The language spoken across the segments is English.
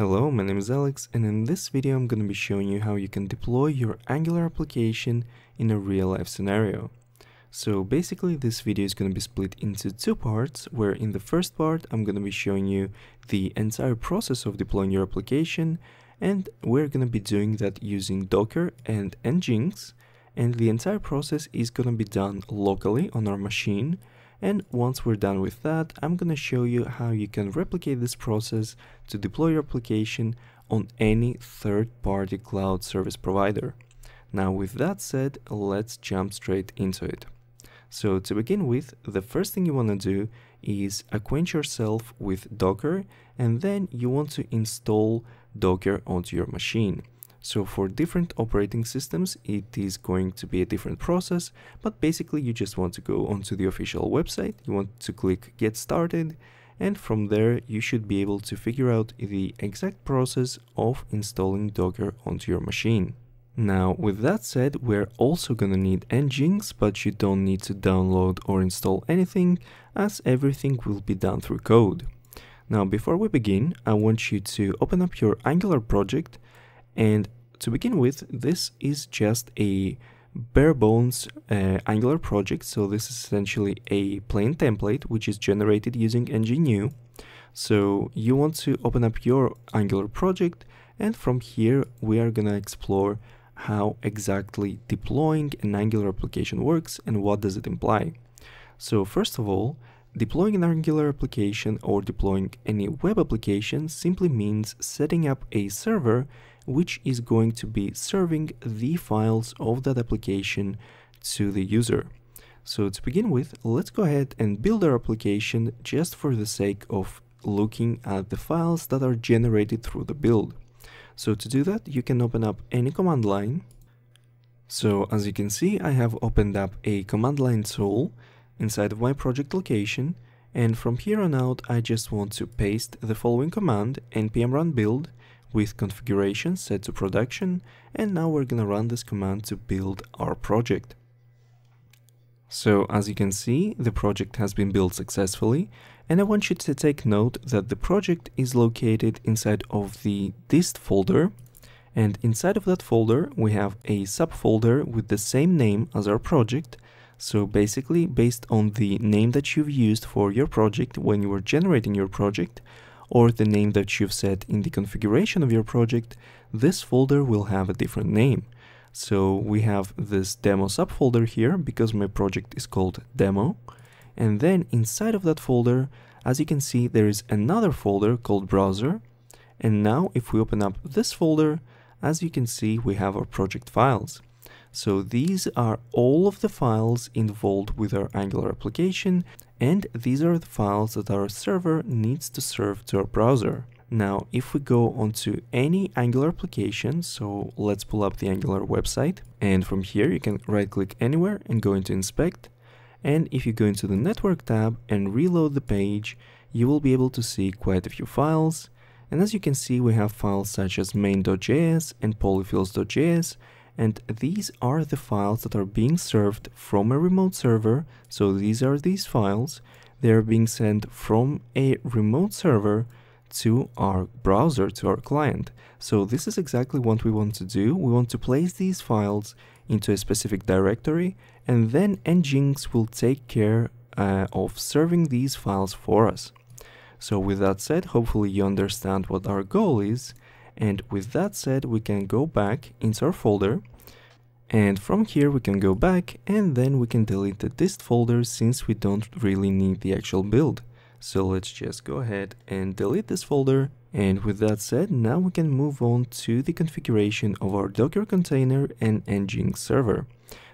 Hello, my name is Alex, and in this video I'm going to be showing you how you can deploy your Angular application in a real-life scenario. So basically this video is going to be split into two parts, where in the first part I'm going to be showing you the entire process of deploying your application, and we're going to be doing that using Docker and Nginx, and the entire process is going to be done locally on our machine. And once we're done with that, I'm going to show you how you can replicate this process to deploy your application on any third-party cloud service provider. Now, with that said, let's jump straight into it. So to begin with, the first thing you want to do is acquaint yourself with Docker, and then you want to install Docker onto your machine. So for different operating systems, it is going to be a different process, but basically you just want to go onto the official website, you want to click Get Started, and from there you should be able to figure out the exact process of installing Docker onto your machine. Now, with that said, we're also gonna need Nginx, but you don't need to download or install anything, as everything will be done through code. Now, before we begin, I want you to open up your Angular project. And to begin with, this is just a bare bones Angular project. So this is essentially a plain template which is generated using Nginx. So you want to open up your Angular project, and from here we are gonna explore how exactly deploying an Angular application works and what does it imply. So first of all, deploying an Angular application or deploying any web application simply means setting up a server which is going to be serving the files of that application to the user. So to begin with, let's go ahead and build our application just for the sake of looking at the files that are generated through the build. So to do that, you can open up any command line. So as you can see, I have opened up a command line tool inside of my project location, and from here on out I just want to paste the following command: npm run build with configuration set to production, and now we're gonna run this command to build our project. So as you can see, the project has been built successfully, and I want you to take note that the project is located inside of the dist folder, and inside of that folder we have a subfolder with the same name as our project. So basically, based on the name that you've used for your project when you were generating your project, or the name that you've set in the configuration of your project, this folder will have a different name. So we have this demo subfolder here because my project is called demo. And then inside of that folder, as you can see, there is another folder called browser. And now if we open up this folder, as you can see, we have our project files. So these are all of the files involved with our Angular application, and these are the files that our server needs to serve to our browser. Now, if we go onto any Angular application, so let's pull up the Angular website, and from here you can right-click anywhere and go into Inspect. And if you go into the Network tab and reload the page, you will be able to see quite a few files. And as you can see, we have files such as main.js and polyfills.js, and these are the files that are being served from a remote server. So these are these files. They are being sent from a remote server to our browser, to our client. So this is exactly what we want to do. We want to place these files into a specific directory, and then Nginx will take care of serving these files for us. So with that said, hopefully you understand what our goal is. And with that said, we can go back into our folder, and from here we can go back, and then we can delete the dist folder since we don't really need the actual build. So let's just go ahead and delete this folder. And with that said, now we can move on to the configuration of our Docker container and Nginx server.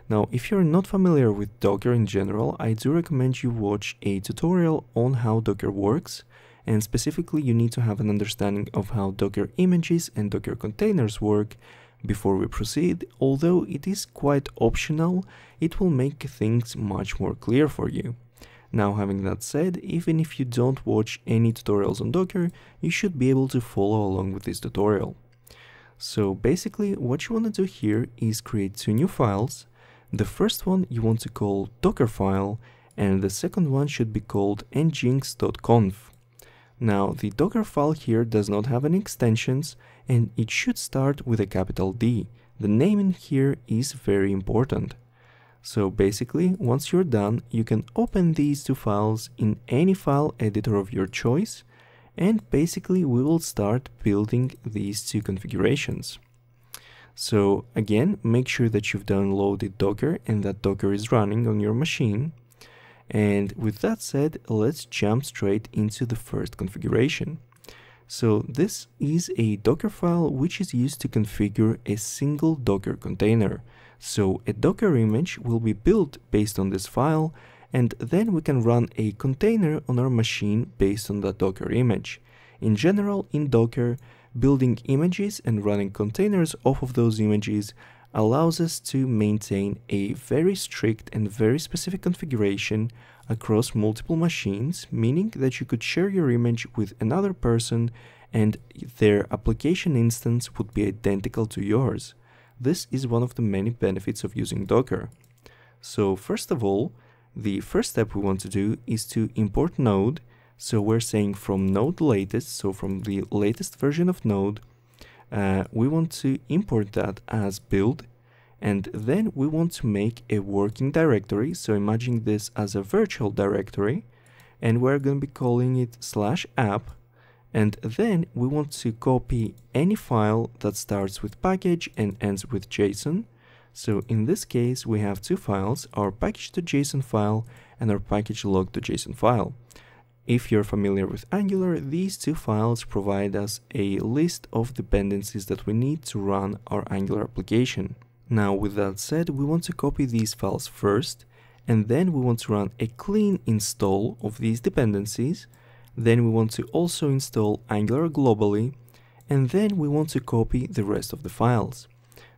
Now, if you're not familiar with Docker in general, I do recommend you watch a tutorial on how Docker works. And specifically, you need to have an understanding of how Docker images and Docker containers work before we proceed. Although it is quite optional, it will make things much more clear for you. Now, having that said, even if you don't watch any tutorials on Docker, you should be able to follow along with this tutorial. So basically, what you want to do here is create two new files. The first one you want to call Dockerfile, and the second one should be called nginx.conf. Now, the Docker file here does not have any extensions, and it should start with a capital D. The naming here is very important. So basically, once you're done, you can open these two files in any file editor of your choice, and basically we will start building these two configurations. So again, make sure that you've downloaded Docker and that Docker is running on your machine. And with that said, let's jump straight into the first configuration. So this is a Docker file which is used to configure a single Docker container. So a Docker image will be built based on this file, and then we can run a container on our machine based on that Docker image. In general, in Docker, building images and running containers off of those images allows us to maintain a very strict and very specific configuration across multiple machines, meaning that you could share your image with another person and their application instance would be identical to yours. This is one of the many benefits of using Docker. So first of all, the first step we want to do is to import Node. So we're saying from Node latest, so from the latest version of Node, we want to import that as build, and then we want to make a working directory. So imagine this as a virtual directory, and we're going to be calling it /app, and then we want to copy any file that starts with package and ends with JSON. So in this case, we have two files, our package.json file and our package.log.json file. If you're familiar with Angular, these two files provide us a list of dependencies that we need to run our Angular application. Now, with that said, we want to copy these files first, and then we want to run a clean install of these dependencies. Then we want to also install Angular globally, and then we want to copy the rest of the files.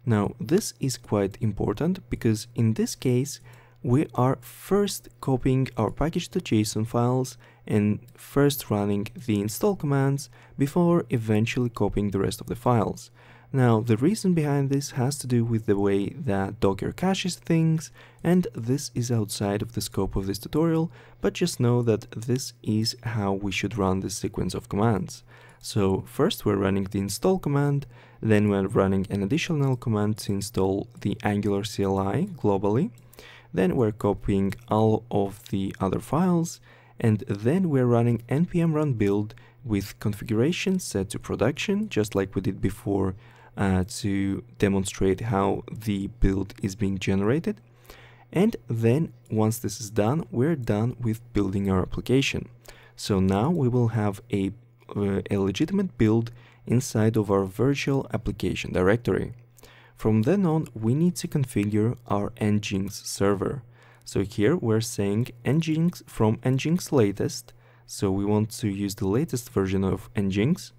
Now, this is quite important because in this case, we are first copying our package.json files and first running the install commands before eventually copying the rest of the files. Now, the reason behind this has to do with the way that Docker caches things, and this is outside of the scope of this tutorial, but just know that this is how we should run this sequence of commands. So first we're running the install command, then we're running an additional command to install the Angular CLI globally, then we're copying all of the other files, and then we're running npm run build with configuration set to production, just like we did before, to demonstrate how the build is being generated. And then once this is done, we're done with building our application. So now we will have a legitimate build inside of our virtual application directory. From then on, we need to configure our Nginx server. So here we're saying Nginx from Nginx latest. So we want to use the latest version of Nginx.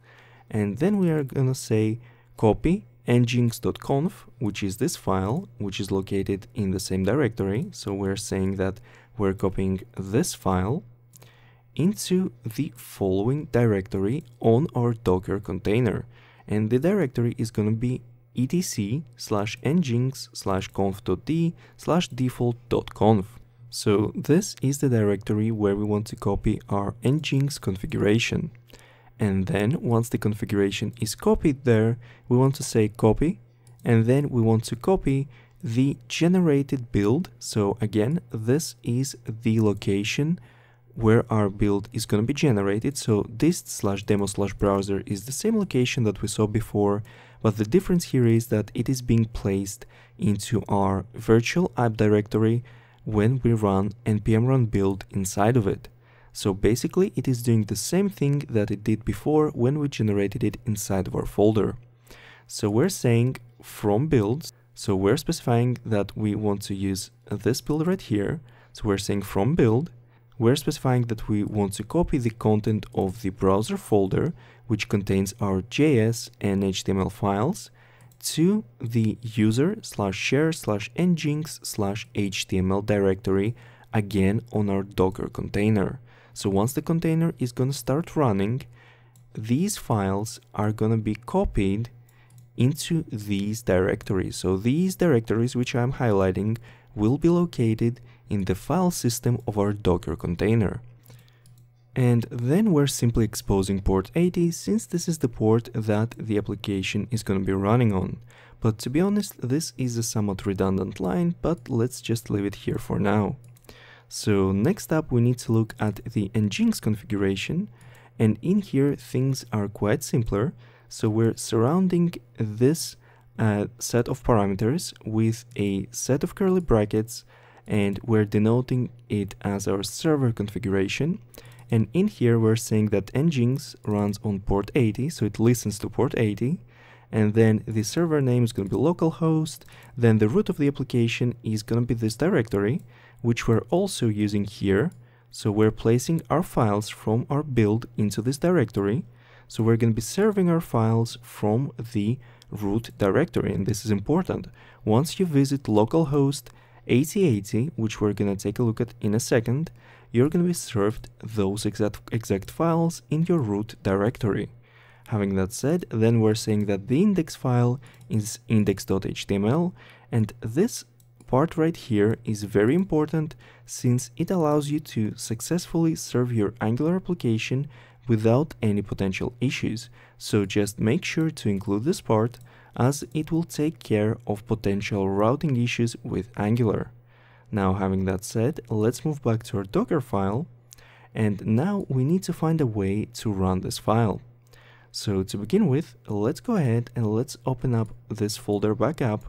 And then we are gonna say copy nginx.conf, which is this file, which is located in the same directory. So we're saying that we're copying this file into the following directory on our Docker container. And the directory is going to be etc/nginx/conf.d/default.conf. So this is the directory where we want to copy our Nginx configuration. And then once the configuration is copied there, we want to say copy, and then we want to copy the generated build. So again, this is the location where our build is going to be generated. So dist/demo/browser is the same location that we saw before, but the difference here is that it is being placed into our virtual app directory when we run npm run build inside of it. So basically it is doing the same thing that it did before when we generated it inside of our folder. So we're saying from builds, so we're specifying that we want to use this build right here. So we're saying from build, we're specifying that we want to copy the content of the browser folder, which contains our JS and HTML files, to the user/share/nginx/html directory, again on our Docker container. So once the container is going to start running, these files are going to be copied into these directories. So these directories, which I'm highlighting, will be located in the file system of our Docker container. And then we're simply exposing port 80 since this is the port that the application is going to be running on. But to be honest, this is a somewhat redundant line, but let's just leave it here for now. So next up, we need to look at the Nginx configuration, and in here things are quite simpler. So we're surrounding this set of parameters with a set of curly brackets, and we're denoting it as our server configuration. And in here we're saying that Nginx runs on port 80, so it listens to port 80. And then the server name is going to be localhost. Then the root of the application is going to be this directory, which we're also using here. So we're placing our files from our build into this directory. So we're going to be serving our files from the root directory. And this is important. Once you visit localhost 8080, which we're going to take a look at in a second, you're going to be served those exact files in your root directory. Having that said, then we're saying that the index file is index.html, and this part right here is very important since it allows you to successfully serve your Angular application without any potential issues. So just make sure to include this part, as it will take care of potential routing issues with Angular. Now, having that said, let's move back to our Docker file, and now we need to find a way to run this file. So to begin with, let's go ahead and let's open up this folder back up,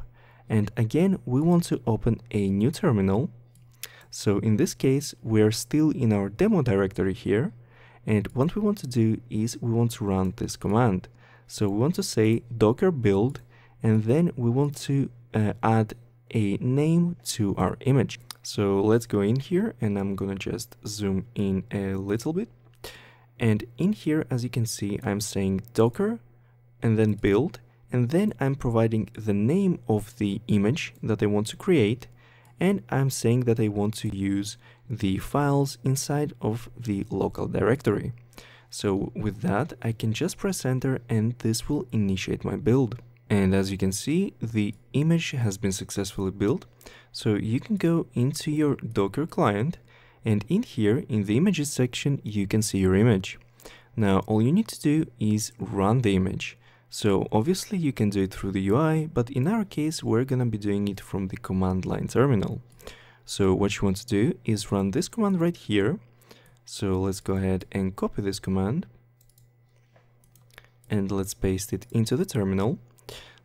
and again we want to open a new terminal. So in this case, we are still in our demo directory here, and what we want to do is we want to run this command. So we want to say docker build, and then we want to add a name to our image. So let's go in here, and I'm gonna just zoom in a little bit. And in here, as you can see, I'm saying docker and then build, and then I'm providing the name of the image that I want to create, and I'm saying that I want to use the files inside of the local directory. So with that, I can just press enter, and this will initiate my build. And as you can see, the image has been successfully built. So you can go into your Docker client, and in here, in the images section, you can see your image. Now, all you need to do is run the image. So obviously you can do it through the UI, but in our case, we're gonna be doing it from the command line terminal. So what you want to do is run this command right here. So let's go ahead and copy this command, and let's paste it into the terminal.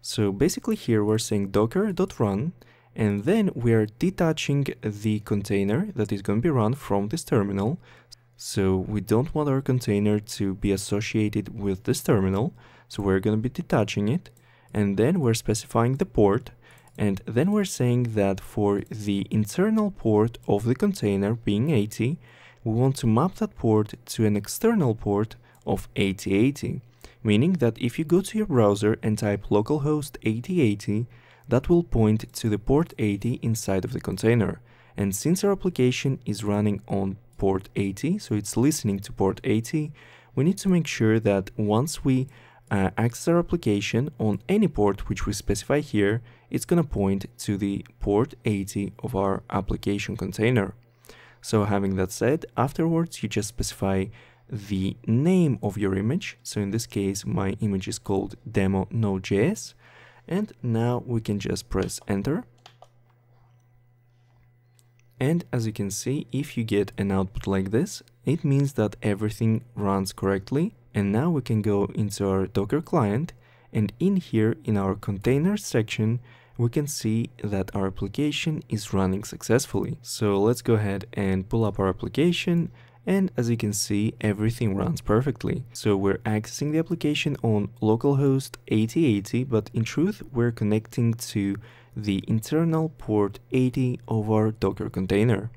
So basically here we're saying docker.run, and then we are detaching the container that is going to be run from this terminal. So we don't want our container to be associated with this terminal, so we're going to be detaching it, and then we're specifying the port, and then we're saying that for the internal port of the container being 80, we want to map that port to an external port of 8080. Meaning that if you go to your browser and type localhost 8080, that will point to the port 80 inside of the container. And since our application is running on port 80, so it's listening to port 80, we need to make sure that once we access our application on any port which we specify here, it's going to point to the port 80 of our application container. So having that said, afterwards you just specify the name of your image. So in this case, my image is called demo node.js, and now we can just press enter. And as you can see, if you get an output like this, it means that everything runs correctly. And now we can go into our Docker client, and in here in our containers section, we can see that our application is running successfully. So let's go ahead and pull up our application. And as you can see, everything runs perfectly. So we're accessing the application on localhost 8080, but in truth, we're connecting to the internal port 80 of our Docker container.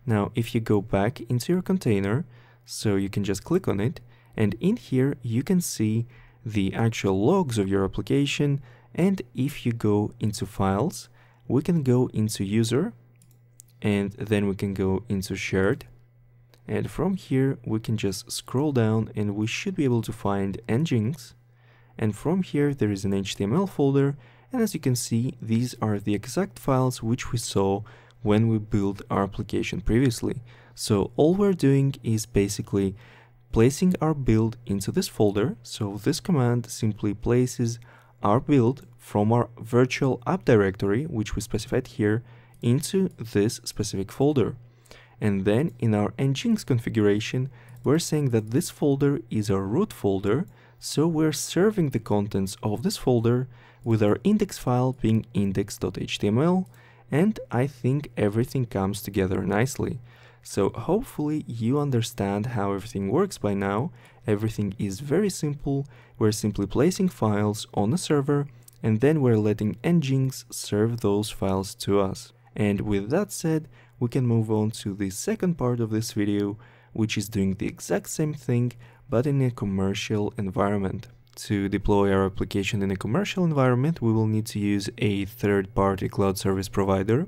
Now, if you go back into your container, so you can just click on it, and in here, you can see the actual logs of your application. And if you go into files, we can go into user, and then we can go into shared. And from here, we can just scroll down and we should be able to find Nginx. And from here, there is an HTML folder. And as you can see, these are the exact files which we saw when we built our application previously. So all we're doing is basically placing our build into this folder. So this command simply places our build from our virtual app directory, which we specified here, into this specific folder. And then in our Nginx configuration, we're saying that this folder is our root folder, so we're serving the contents of this folder with our index file being index.html, and I think everything comes together nicely. So hopefully you understand how everything works by now. Everything is very simple. We're simply placing files on a server, and then we're letting Nginx serve those files to us. And with that said, we can move on to the second part of this video, which is doing the exact same thing, but in a commercial environment. To deploy our application in a commercial environment, we will need to use a third-party cloud service provider.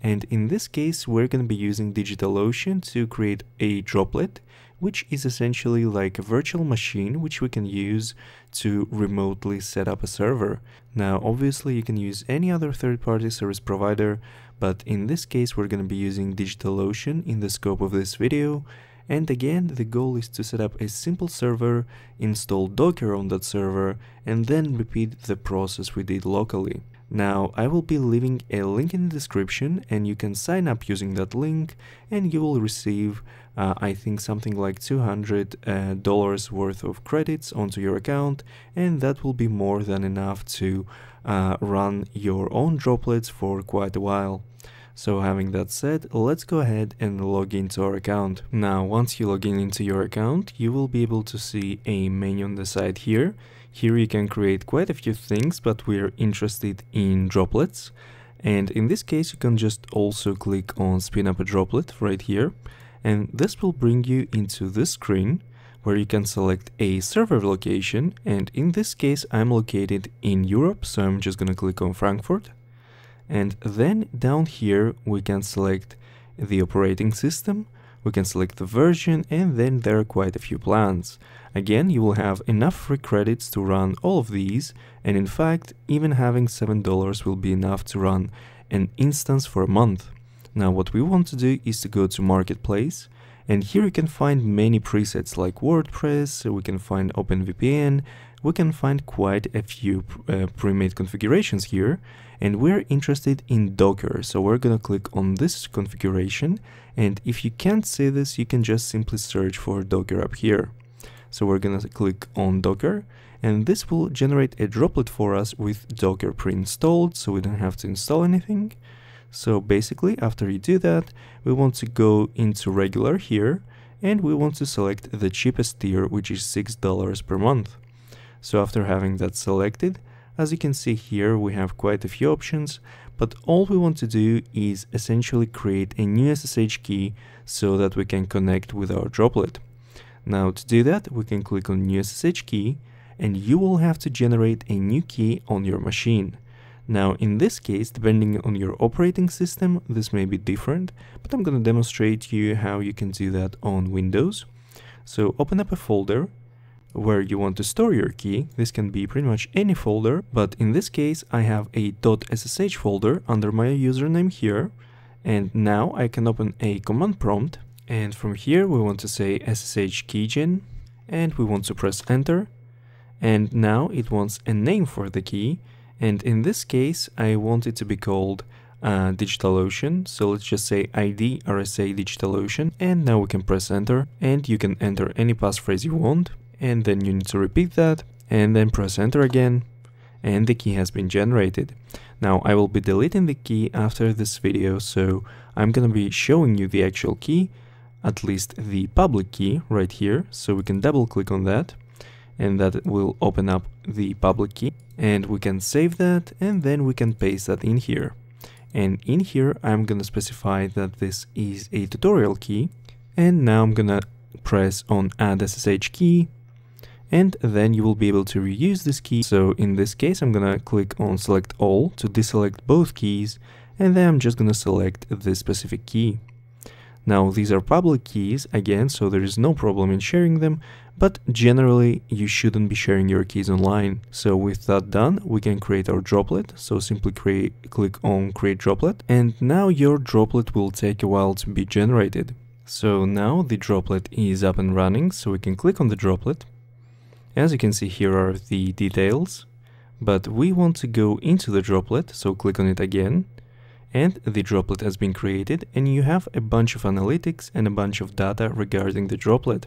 And in this case, we're going to be using Digitalocean to create a droplet, which is essentially like a virtual machine which we can use to remotely set up a server. Now, obviously, you can use any other third-party service provider, but in this case, we're going to be using Digitalocean in the scope of this video. And again, the goal is to set up a simple server, install Docker on that server, and then repeat the process we did locally. Now, I will be leaving a link in the description, and you can sign up using that link, and you will receive, I think, something like $200 worth of credits onto your account, and that will be more than enough to run your own droplets for quite a while. So having that said, let's go ahead and log into our account. Now, once you log into your account, you will be able to see a menu on the side here. Here you can create quite a few things, but we're interested in droplets. And in this case, you can just also click on spin up a droplet right here. And this will bring you into this screen where you can select a server location. And in this case, I'm located in Europe, so I'm just gonna click on Frankfurt. And then down here, we can select the operating system, we can select the version, and then there are quite a few plans. Again, you will have enough free credits to run all of these, and in fact, even having $7 will be enough to run an instance for a month. Now, what we want to do is to go to Marketplace, and here you can find many presets like WordPress, we can find OpenVPN, we can find quite a few pre-made configurations here, and we're interested in Docker, so we're gonna click on this configuration, and if you can't see this, you can just simply search for Docker up here. So we're gonna click on Docker, and this will generate a droplet for us with Docker pre-installed, so we don't have to install anything. So basically, after you do that, we want to go into regular here, and we want to select the cheapest tier, which is $6 per month. So after having that selected, as you can see here, we have quite a few options, but all we want to do is essentially create a new SSH key so that we can connect with our droplet. Now to do that, we can click on new SSH key, and you will have to generate a new key on your machine. Now in this case, depending on your operating system, this may be different, but I'm going to demonstrate to you how you can do that on Windows. So open up a folder where you want to store your key. This can be pretty much any folder, but in this case I have a .ssh folder under my username here, and now I can open a command prompt, and from here we want to say ssh keygen, and we want to press enter, and now it wants a name for the key, and in this case I want it to be called Digitalocean, so let's just say ID RSA Digitalocean, and now we can press enter, and you can enter any passphrase you want, and then you need to repeat that, and then press enter again, and the key has been generated. Now I will be deleting the key after this video, so I'm gonna be showing you the actual key, at least the public key right here, so we can double click on that, and that will open up the public key, and we can save that, and then we can paste that in here. And in here I'm gonna specify that this is a tutorial key, and now I'm gonna press on add SSH key, and then you will be able to reuse this key. So in this case, I'm gonna click on select all to deselect both keys, and then I'm just gonna select this specific key. Now these are public keys again, so there is no problem in sharing them, but generally you shouldn't be sharing your keys online. So with that done, we can create our droplet. So simply click on create droplet, and now your droplet will take a while to be generated. So now the droplet is up and running, so we can click on the droplet. As you can see, here are the details, but we want to go into the droplet, so click on it again, and the droplet has been created, and you have a bunch of analytics and a bunch of data regarding the droplet.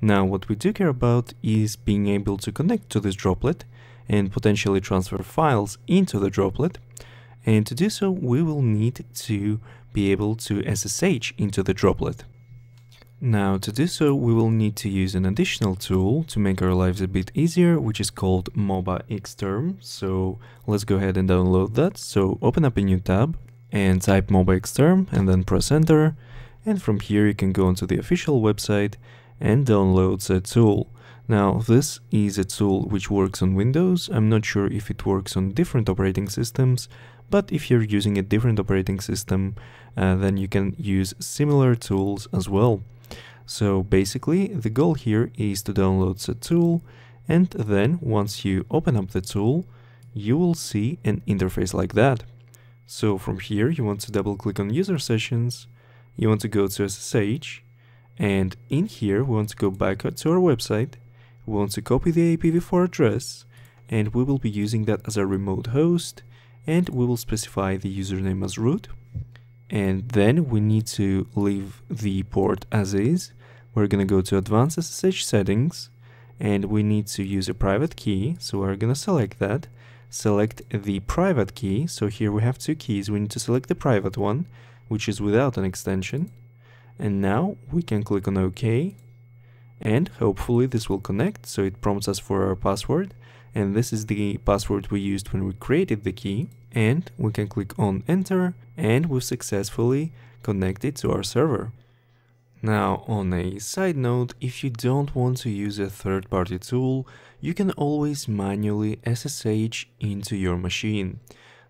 Now what we do care about is being able to connect to this droplet and potentially transfer files into the droplet, and to do so we will need to be able to SSH into the droplet. Now to do so we will need to use an additional tool to make our lives a bit easier, which is called MobaXterm. So let's go ahead and download that. So open up a new tab and type MobaXterm and then press enter, and from here you can go onto the official website and download the tool. Now this is a tool which works on Windows. I'm not sure if it works on different operating systems, but if you're using a different operating system, then you can use similar tools as well. So basically the goal here is to download the tool, and then once you open up the tool you will see an interface like that. So from here you want to double click on user sessions, you want to go to SSH, and in here we want to go back to our website, we want to copy the IPv4 address, and we will be using that as a remote host, and we will specify the username as root, and then we need to leave the port as is. We're going to go to advanced SSH settings, and we need to use a private key, so we're going to select that, select the private key. So here we have two keys, we need to select the private one, which is without an extension, and now we can click on OK, and hopefully this will connect. So it prompts us for our password, and this is the password we used when we created the key, and we can click on enter, and we've successfully connected to our server. Now on a side note, if you don't want to use a third-party tool, you can always manually SSH into your machine.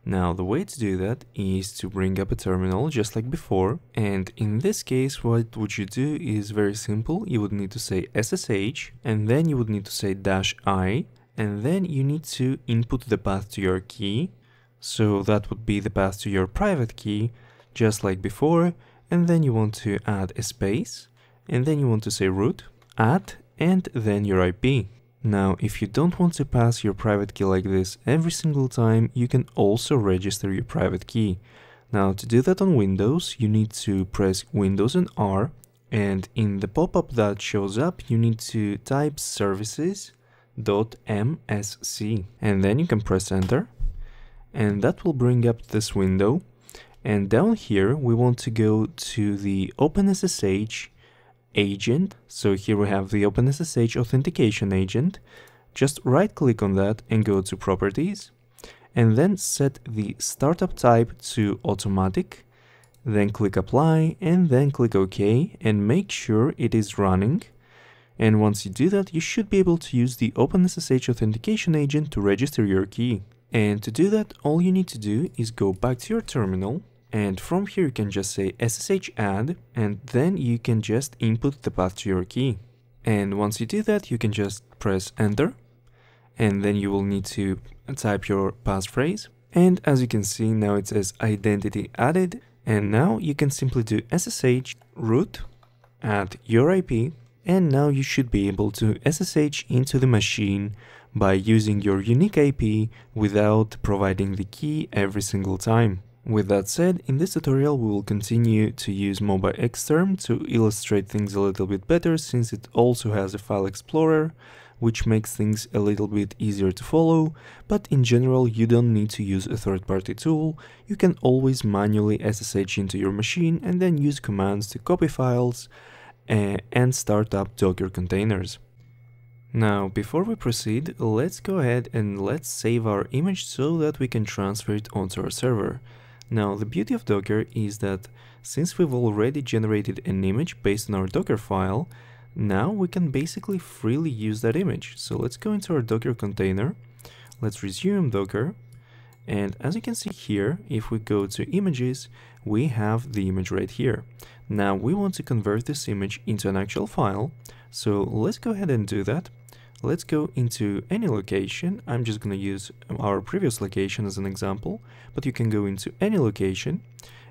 Now the way to do that is to bring up a terminal just like before, and in this case what would you do is very simple. You would need to say SSH, and then you would need to say -i, and then you need to input the path to your key. So that would be the path to your private key, just like before, and then you want to add a space, and then you want to say root, and then your IP. Now, if you don't want to pass your private key like this every single time, you can also register your private key. Now, to do that on Windows, you need to press Windows and R, and in the pop-up that shows up, you need to type services.msc, and then you can press enter, and that will bring up this window. And down here, we want to go to the OpenSSH agent. So here we have the OpenSSH authentication agent. Just right click on that and go to properties, and then set the startup type to automatic, then click apply, and then click OK, and make sure it is running. And once you do that, you should be able to use the OpenSSH authentication agent to register your key. And to do that, all you need to do is go back to your terminal, and from here you can just say SSH add, and then you can just input the path to your key. And once you do that, you can just press enter, and then you will need to type your passphrase. And as you can see, now it says identity added, and now you can simply do SSH root, add your IP, and now you should be able to SSH into the machine by using your unique IP without providing the key every single time. With that said, in this tutorial we will continue to use MobaXterm to illustrate things a little bit better, since it also has a file explorer, which makes things a little bit easier to follow, but in general you don't need to use a third-party tool. You can always manually SSH into your machine and then use commands to copy files and start up Docker containers. Now, before we proceed, let's go ahead and let's save our image so that we can transfer it onto our server. Now, the beauty of Docker is that since we've already generated an image based on our Docker file, now we can basically freely use that image. So let's go into our Docker container, let's resume Docker, and as you can see here, if we go to images, we have the image right here. Now we want to convert this image into an actual file, so let's go ahead and do that. Let's go into any location. I'm just going to use our previous location as an example, but you can go into any location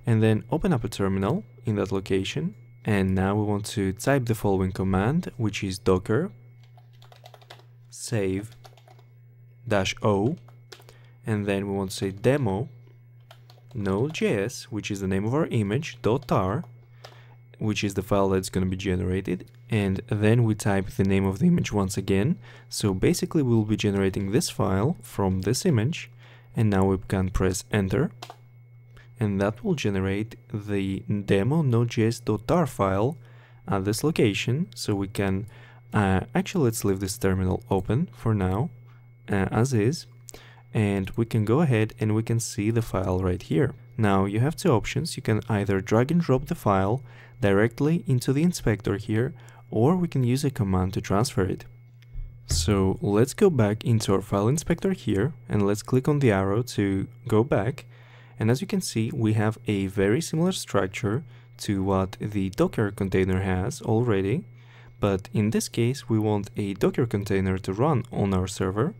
and then open up a terminal in that location And now we want to type the following command, which is docker save -o, and then we want to say demo node.js, which is the name of our image, .tar, which is the file that's going to be generated, and then we type the name of the image once again. So basically we'll be generating this file from this image, and now we can press enter, and that will generate the demo node.js.tar file at this location. So we can actually, let's leave this terminal open for now as is, and we can go ahead and we can see the file right here. Now you have two options. You can either drag and drop the file directly into the inspector here, or we can use a command to transfer it. So let's go back into our file inspector here, and let's click on the arrow to go back. And as you can see, we have a very similar structure to what the Docker container has already. But in this case, we want a Docker container to run on our server.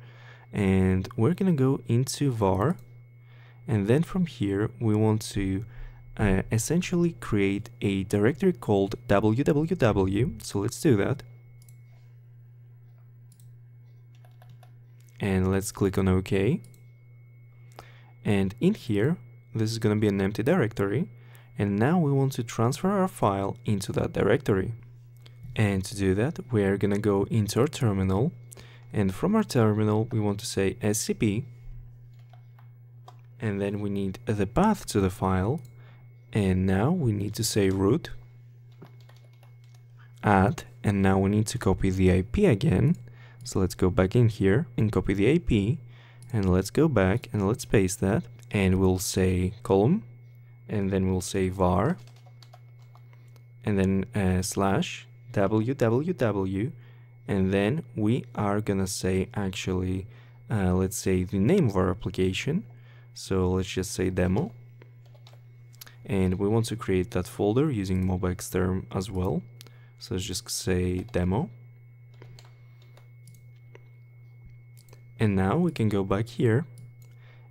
And we're going to go into var. And then from here, we want to essentially create a directory called www. So let's do that. And let's click on OK. And in here, this is going to be an empty directory. And now we want to transfer our file into that directory. And to do that, we are going to go into our terminal. And from our terminal, we want to say scp. And then we need the path to the file. And now we need to say root add. And now we need to copy the IP again. So let's go back in here and copy the IP. And let's go back and let's paste that. And we'll say column. And then we'll say var. And then slash www. And then we are gonna say actually, let's say the name of our application. So let's just say demo. And we want to create that folder using mobxterm as well. So let's just say demo. And now we can go back here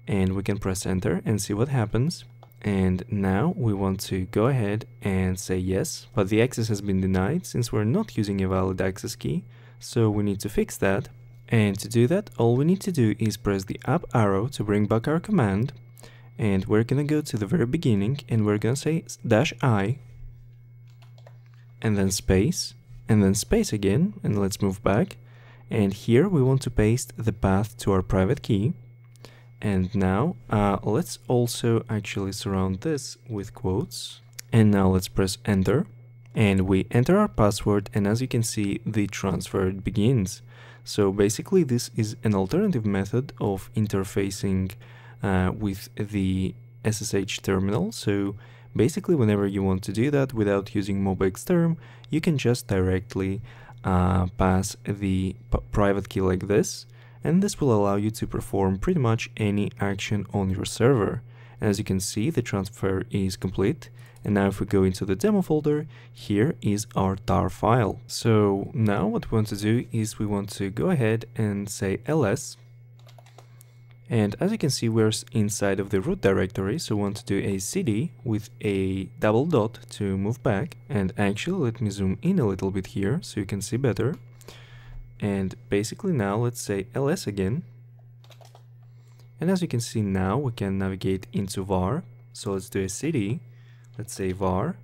and we can press enter and see what happens. And now we want to go ahead and say yes, but the access has been denied since we're not using a valid access key. So we need to fix that. And to do that, all we need to do is press the up arrow to bring back our command. And we're gonna go to the very beginning and we're gonna say -i and then space again, and let's move back. And here we want to paste the path to our private key. And now let's also actually surround this with quotes. And now let's press enter. And we enter our password, and as you can see, the transfer begins. So basically this is an alternative method of interfacing with the SSH terminal. So basically whenever you want to do that without using mobxterm, you can just directly pass the private key like this, and this will allow you to perform pretty much any action on your server. And as you can see, the transfer is complete. And now if we go into the demo folder, here is our tar file. So now what we want to do is we want to go ahead and say ls. And as you can see, we're inside of the root directory. So we want to do a cd with a double dot to move back. And actually, let me zoom in a little bit here so you can see better. And basically now let's say ls again. And as you can see now, we can navigate into var. So let's do a cd. Let's say var,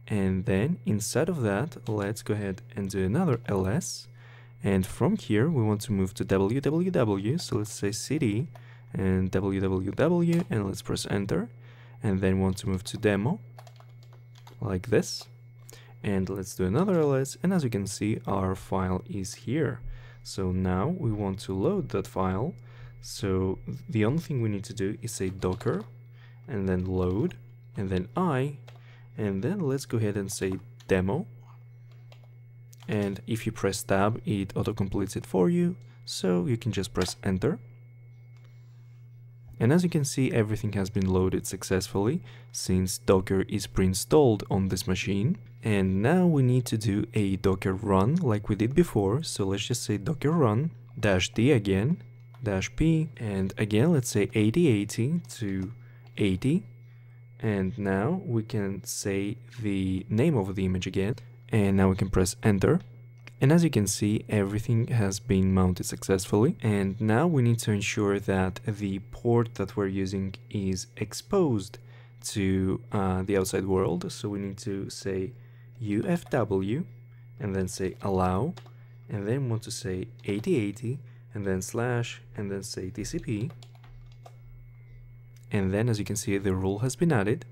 and then inside of that, let's go ahead and do another ls. And from here, we want to move to www. So let's say cd and www, and let's press enter. And then we want to move to demo, like this. And let's do another ls. And as you can see, our file is here. So now we want to load that file. So the only thing we need to do is say docker, and then load. And then and then let's go ahead and say demo. And if you press tab, it auto-completes it for you, so you can just press enter. And as you can see, everything has been loaded successfully since Docker is pre-installed on this machine. And now we need to do a Docker run like we did before. So let's just say Docker run -d again, -p, and again let's say 8080 to 80. And now we can say the name of the image again, and now we can press enter. And as you can see, everything has been mounted successfully. And now we need to ensure that the port that we're using is exposed to the outside world. So we need to say UFW and then say allow, and then want to say 8080 and then slash and then say TCP. And then as you can see, the rule has been added.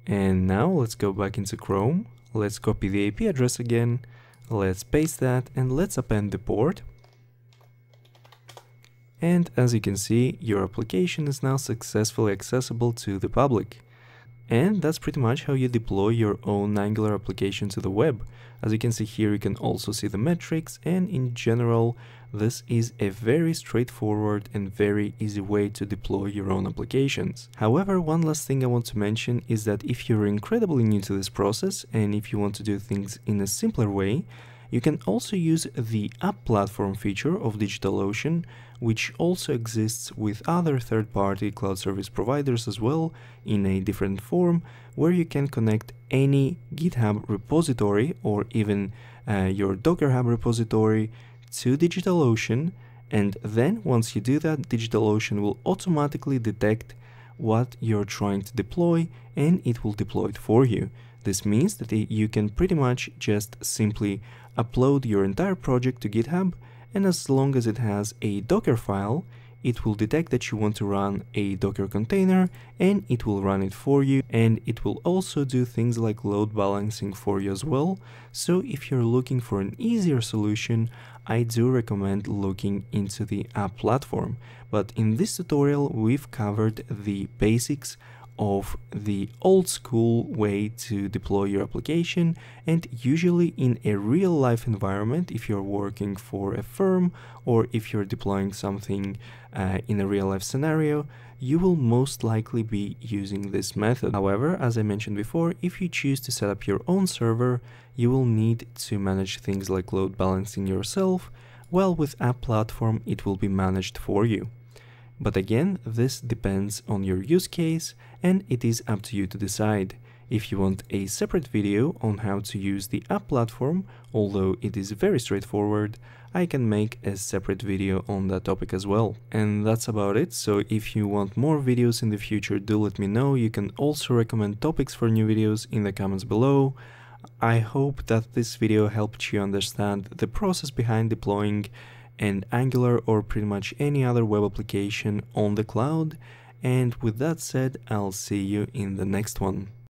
And now let's go back into Chrome. Let's copy the IP address again. Let's paste that and let's append the port. And as you can see, your application is now successfully accessible to the public. And that's pretty much how you deploy your own Angular application to the web. As you can see here, you can also see the metrics, and in general, this is a very straightforward and very easy way to deploy your own applications. However, one last thing I want to mention is that if you're incredibly new to this process and if you want to do things in a simpler way, you can also use the app platform feature of Digitalocean, which also exists with other third-party cloud service providers as well in a different form, where you can connect any GitHub repository or even your Docker Hub repository to Digitalocean, and then once you do that, Digitalocean will automatically detect what you're trying to deploy and it will deploy it for you. This means that you can pretty much just simply upload your entire project to GitHub, and as long as it has a Docker file, it will detect that you want to run a Docker container and it will run it for you, and it will also do things like load balancing for you as well. So if you're looking for an easier solution, I do recommend looking into the app platform. But in this tutorial, we've covered the basics of the old school way to deploy your application, and usually in a real life environment, if you're working for a firm or if you're deploying something in a real life scenario, you will most likely be using this method. However, as I mentioned before, if you choose to set up your own server, you will need to manage things like load balancing yourself, while with app platform it will be managed for you. But again, this depends on your use case and it is up to you to decide. If you want a separate video on how to use the app platform, although it is very straightforward, I can make a separate video on that topic as well. And that's about it. So if you want more videos in the future, do let me know. You can also recommend topics for new videos in the comments below. I hope that this video helped you understand the process behind deploying an Angular or pretty much any other web application on the cloud. And with that said, I'll see you in the next one.